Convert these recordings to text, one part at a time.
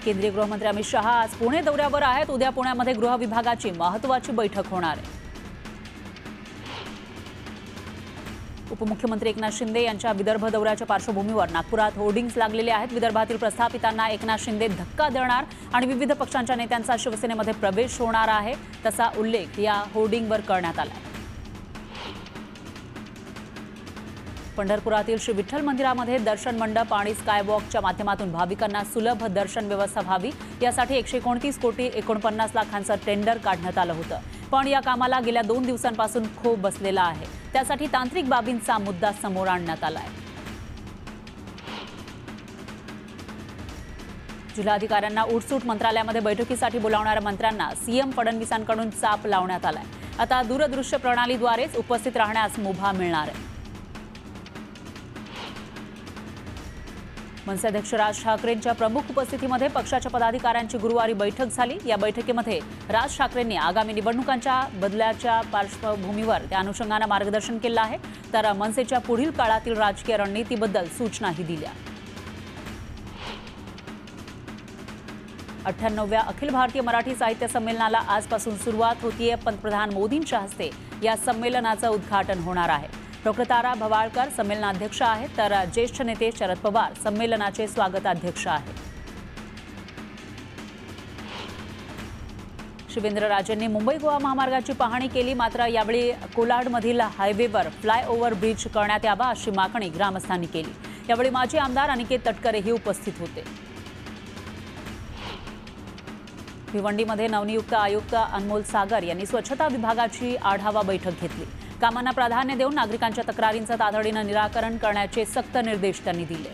केंद्रीय गृहमंत्री अमित शहा आज पुणे दौऱ्यावर आहेत। उद्या पुण्यामध्ये गृह विभागाची महत्त्वाची बैठक होणार आहे। उपमुख्यमंत्री एकनाथ शिंदे यांच्या विदर्भ दौऱ्याच्या पार्श्वभूमीवर नागपुरात होर्डिंग्स लागलेले आहेत। विदर्भातील प्रस्थापितांना एकनाथ शिंदे धक्का देणार आणि विविध पक्षांच्या नेत्यांचा शिवसेनेमध्ये प्रवेश होणार आहे, तसा उल्लेख या होर्डिंगवर करण्यात आला। पंढरपुरातील श्री विठ्ठल मंदिरामध्ये दर्शन मंडप आणि स्कायवॉकच्या माध्यमातून भाविकांना सुलभ दर्शन व्यवस्था व्हावी यासाठी 129 कोटी 49 लाखांचं टेंडर काढण्यात आलं होतं। पण या कामाला गेल्या 2 दिवसांपासून खोप बसलेला आहे। त्यासाठी तांत्रिक बाबींचा मुद्दा समोर आणण्यात आलाय। जिल्हाधिकाऱ्यांना उठसूट मंत्रालयामध्ये बैठकीसाठी बोलावणाऱ्या मंत्र्यांना सीएम फडणवीसांकडून चाप लावण्यात आलाय। आता दूरदृश्य प्रणालीद्वारेच उपस्थित राहण्यास मुभा मिळणार आहे। मनसे अध्यक्ष राज ठाकरेंच्या प्रमुख उपस्थितीमध्ये पक्षाच्या पदाधिकाऱ्यांची गुरुवारी बैठक झाली। या बैठकीमध्ये राज ठाकरेंनी आगामी निवडणुकांच्या बदलाच्या पार्श्वभूमीवर त्या अनुषंगाने मार्गदर्शन केलं आहे, तर मनसेच्या पुढील काळातील राजकीय रणनीतीबद्दल सूचनाही दिल्या। 98व्या अखिल भारतीय मराठी साहित्य संमेलनाला आजपासून सुरुवात होतीये। पंतप्रधान मोदींच्या हस्ते या संमेलनाचं उद्घाटन होणार आहे। डॉक्टर तारा भवाळकर संमेलनाध्यक्ष आहेत, तर ज्येष्ठ नेते शरद पवार संमेलनाचे स्वागताध्यक्ष आहेत। शिवेंद्रराजेंनी मुंबई गोवा महामार्गाची पाहणी केली, मात्र यावेळी कोलाडमधील हायवेवर फ्लायओव्हर ब्रिज करण्यात यावा अशी मागणी ग्रामस्थांनी केली। यावेळी माजी आमदार अनिकेत तटकरेही उपस्थित होते। भिवंडीमध्ये नवनियुक्त आयुक्त अनमोल सागर यांनी स्वच्छता विभागाची आढावा बैठक घेतली। कामांना प्राधान्य देऊन नागरिकांच्या तक्रारींचं तातडीनं निराकरण करण्याचे सक्त निर्देश त्यांनी दिले।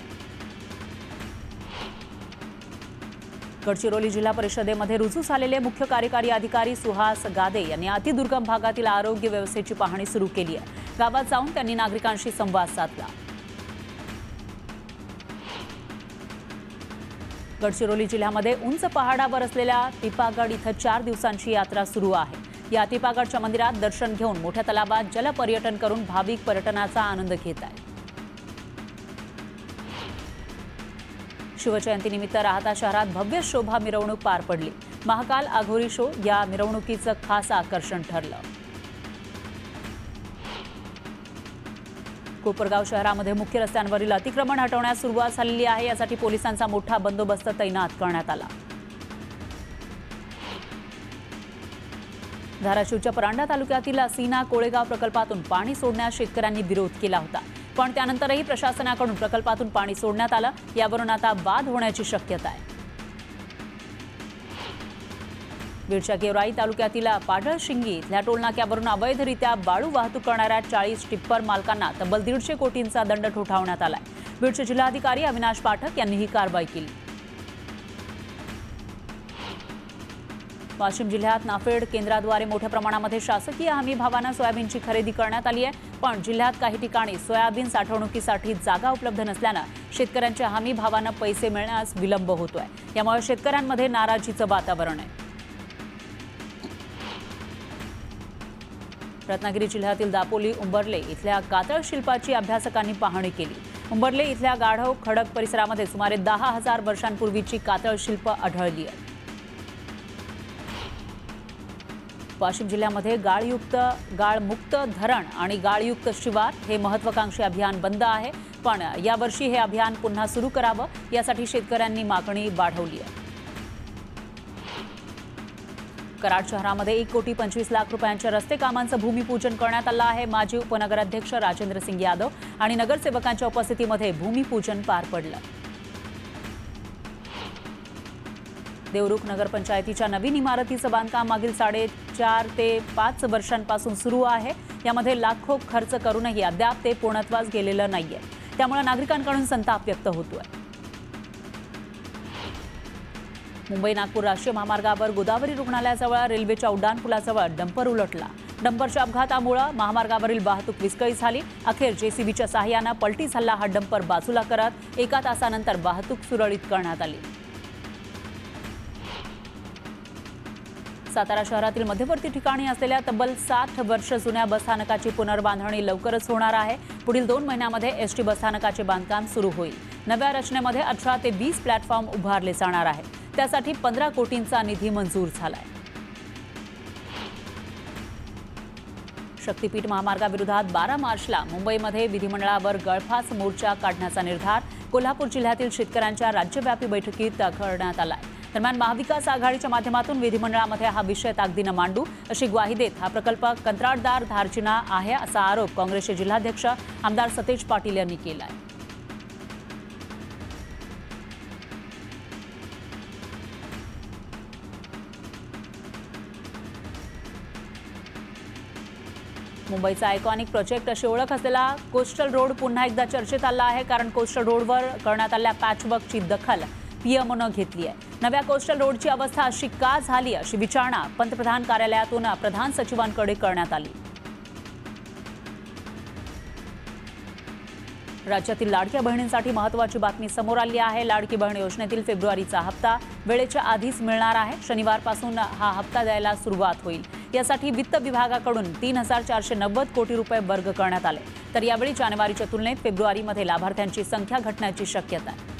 गडचिरोली जिल्हा परिषदेमध्ये रुजू झालेले मुख्य कार्यकारी अधिकारी सुहास गादे यांनी अतिदुर्गम भागातील आरोग्य व्यवस्थेची पाहणी सुरू केली आहे। गावात जाऊन त्यांनी नागरिकांशी संवाद साधला। गडचिरोली जिल्ह्यामध्ये उंच पहाडावर असलेल्या टिपागड इथं 4 दिवसांची यात्रा सुरू आहे। या टिपागडच्या मंदिरात दर्शन घेऊन मोठ्या तलावात जलपर्यटन करून भाविक पर्यटनाचा आनंद घेत आहेत। शिवजयंतीनिमित्त राहता शहरात भव्य शोभा मिरवणूक पार पडली। महाकाल अघोरी शो या मिरवणुकीचं खास आकर्षण ठरलं। कोपरगाव शहरामध्ये मुख्य रस्त्यांवरील अतिक्रमण हटवण्यास सुरुवात झालेली आहे। यासाठी पोलिसांचा मोठा बंदोबस्त तैनात करण्यात आला। धाराशिवच्या परांडा तालुक्यातील सीना कोळेगाव प्रकल्पातून पाणी सोडण्यास शेतकऱ्यांनी विरोध केला होता, पण त्यानंतरही प्रशासनाकडून प्रकल्पातून पाणी सोडण्यात आलं। यावरून आता वाद होण्याची शक्यता आहे। बीडच्या गेवराई तालुक्यातील पाडळशिंगी इथल्या टोलनाक्यावरून अवैधरित्या वाळू वाहतूक करणाऱ्या 40 टिप्पर मालकांना तब्बल 150 कोटींचा दंड ठोठावण्यात आलाय। बीडचे जिल्हाधिकारी अविनाश पाठक यांनी ही कारवाई केली। वाशिम जिल्ह्यात नाफेड केंद्राद्वारे मोठ्या प्रमाणामध्ये शासकीय हमी भावानं सोयाबीनची खरेदी करण्यात आली आहे, पण जिल्ह्यात काही ठिकाणी सोयाबीन साठवणुकीसाठी जागा उपलब्ध नसल्यानं शेतकऱ्यांच्या हमी भावानं पैसे मिळण्यास विलंब होतोय। यामुळे शेतकऱ्यांमध्ये नाराजीचं वातावरण आहे। रत्नागिरी जिल्ह्यातील दापोली उंबरले इथल्या कातळ शिल्पाची अभ्यासकांनी पाहणी केली। उंबरले इथल्या गाढव खडक परिसरामध्ये सुमारे 10,000 वर्षांपूर्वीची कातळ शिल्प आढळली आहेत। वाशिम जिल्ह्यामध्ये गाळमुक्त धरण आणि गाळयुक्त शिवार हे महत्त्वाकांक्षी अभियान बंद आहे, पण यावर्षी हे अभियान पुन्हा सुरू करावं यासाठी शेतकऱ्यांनी मागणी वाढवली आहे। कराड शहरामध्ये 1,25,00,000 रुपयांच्या रस्ते कामांचं भूमिपूजन करण्यात आलं आहे। माजी उपनगराध्यक्ष राजेंद्र सिंग यादव आणि नगरसेवकांच्या उपस्थितीमध्ये भूमिपूजन पार पडलं। देवरुख नगरपंचायतीच्या नवीन इमारतीचं बांधकाम मागील 4.5 ते 5 वर्षांपासून सुरू आहे। यामध्ये लाखो खर्च करूनही अद्याप ते पूर्णत्वास गेलेलं नाहीये। त्यामुळे नागरिकांकडून संताप व्यक्त होतोय। मुंबई नागपूर राष्ट्रीय महामार्गावर गोदावरी रुग्णालयाजवळ रेल्वेच्या उड्डाणपुलाजवळ डंपर उलटला। डंपरच्या अपघातामुळे महामार्गावरील वाहतूक विस्कळीत झाली। अखेर जेसीबीच्या सहाय्याने पलटी झाला हा डंपर बाजूला करत 1 तासानंतर वाहतूक सुरळीत करण्यात आली। सातारा शहरातील मध्यवर्ती ठिकाणी असलेल्या तब्बल 60 वर्ष जुन्या बसस्थानकाची पुनर्बांधणी लवकरच होणार आहे। पुढील 2 महिन्यांमध्ये एसटी बसस्थानकाचे बांधकाम सुरू होईल। नव्या रचनेमध्ये 18 ते 20 प्लॅटफॉर्म उभारले जाणार आहेत। त्यासाठी 15 कोटींचा निधी मंजूर झालाय. शक्तीपीठ महामार्गाविरोधात 12 मार्चला मुंबईमध्ये विधिमंडळावर गळफास मोर्चा काढण्याचा निर्धार कोल्हापूर जिल्ह्यातील शेतकऱ्यांच्या राज्यव्यापी बैठकीत करण्यात आलाय. दरम्यान महाविकास आघाडीच्या माध्यमातून विधिमंडळामध्ये हा विषय ताकदीनं मांडू अशी ग्वाही देत हा प्रकल्प कंत्राटदार धारजिना आहे असा आरोप काँग्रेसचे जिल्हाध्यक्ष आमदार सतेज पाटील यांनी केला आहे. मुंबईचा आयकॉनिक प्रोजेक्ट अशी ओळख असलेला कोस्टल रोड पुन्हा एकदा चर्चेत आला आहे, कारण कोस्टल रोडवर करण्यात आलेल्या पॅचवर्कची दखल पीएमओनं घेतली आहे. नव्या कोस्टल रोडची अवस्था अशी का झाली अशी विचारणा पंतप्रधान कार्यालयातून प्रधान सचिवांकडे करण्यात आली. राज्यातील लाडक्या बहिणींसाठी महत्त्वाची बातमी समोर आली आहे. लाडकी बहीण योजनेतील फेब्रुवारीचा हप्ता वेळेच्या आधीच मिळणार आहे. शनिवारपासून हा हप्ता द्यायला सुरुवात होईल. यासाठी वित्त विभागाकडून 3,490 कोटी रुपये वर्ग करण्यात आले. तर यावेळी जानेवारीच्या तुलनेत फेब्रुवारीमध्ये लाभार्थ्यांची संख्या घटण्याची शक्यता आहे.